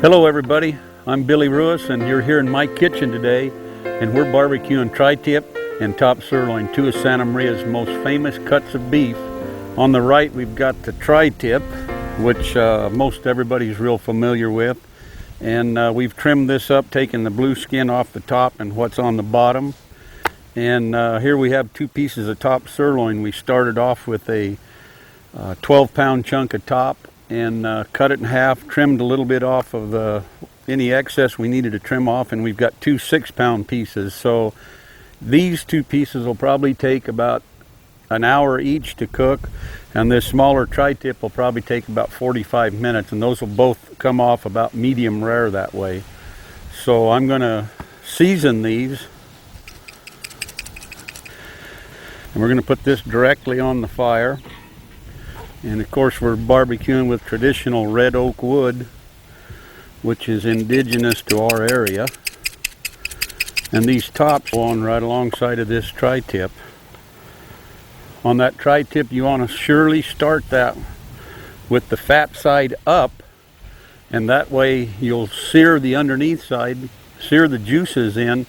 Hello everybody, I'm Billy Ruiz and you're here in my kitchen today and we're barbecuing tri-tip and top sirloin, two of Santa Maria's most famous cuts of beef. On the right we've got the tri-tip, which most everybody's real familiar with, and we've trimmed this up, taking the blue skin off the top and what's on the bottom. And here we have two pieces of top sirloin. We started off with a 12-pound chunk of top and cut it in half, trimmed a little bit off of any excess we needed to trim off, and we've got two 6-pound pieces. So these two pieces will probably take about an hour each to cook, and this smaller tri-tip will probably take about 45 minutes, and those will both come off about medium rare that way. So I'm going to season these, and we're going to put this directly on the fire. And of course we're barbecuing with traditional red oak wood, which is indigenous to our area. And these tops go on right alongside of this tri-tip. On that tri-tip you want to surely start that with the fat side up, and that way you'll sear the underneath side, sear the juices in,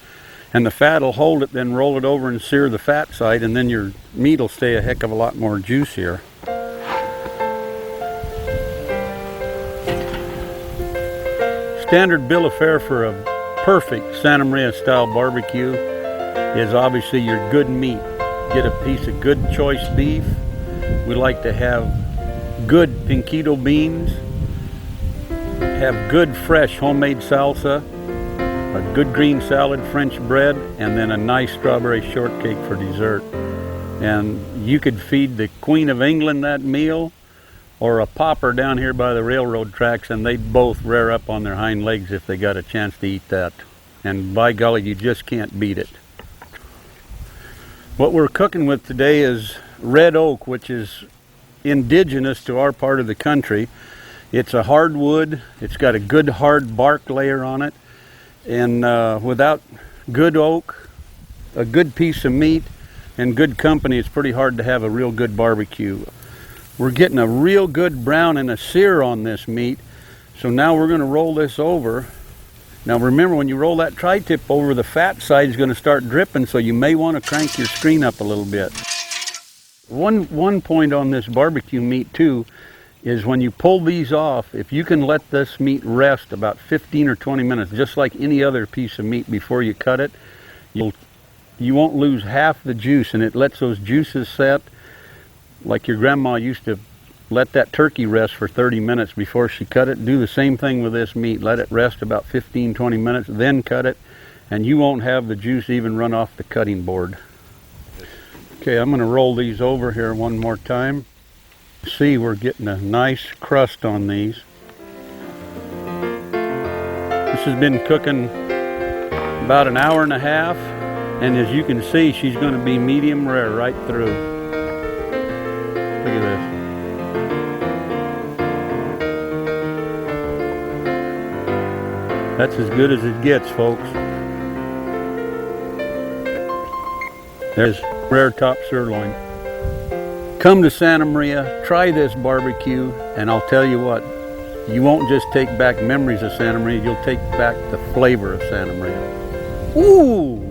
and the fat will hold it, then roll it over and sear the fat side, and then your meat will stay a heck of a lot more juicier. Standard bill of fare for a perfect Santa Maria style barbecue is obviously your good meat. Get a piece of good choice beef. We like to have good pinquito beans, have good fresh homemade salsa, a good green salad, French bread, and then a nice strawberry shortcake for dessert. And you could feed the Queen of England that meal, or a pauper down here by the railroad tracks, and they'd both rear up on their hind legs if they got a chance to eat that. And by golly, you just can't beat it. What we're cooking with today is red oak, which is indigenous to our part of the country. It's a hardwood. It's got a good hard bark layer on it, and without good oak, a good piece of meat, and good company, it's pretty hard to have a real good barbecue. We're getting a real good brown and a sear on this meat, so now we're going to roll this over. Now remember, when you roll that tri-tip over, the fat side is going to start dripping, so you may want to crank your screen up a little bit. One point on this barbecue meat too is when you pull these off, if you can let this meat rest about 15 or 20 minutes, just like any other piece of meat before you cut it, you won't lose half the juice, and it lets those juices set. Like your grandma used to let that turkey rest for 30 minutes before she cut it. Do the same thing with this meat. Let it rest about 15-20 minutes, then cut it, and you won't have the juice even run off the cutting board. Okay, I'm going to roll these over here one more time. See, we're getting a nice crust on these. This has been cooking about an hour and a half, and as you can see, she's going to be medium rare right through. Look at this. That's as good as it gets, folks. There's rare top sirloin. Come to Santa Maria, try this barbecue, and I'll tell you what, you won't just take back memories of Santa Maria, you'll take back the flavor of Santa Maria. Ooh!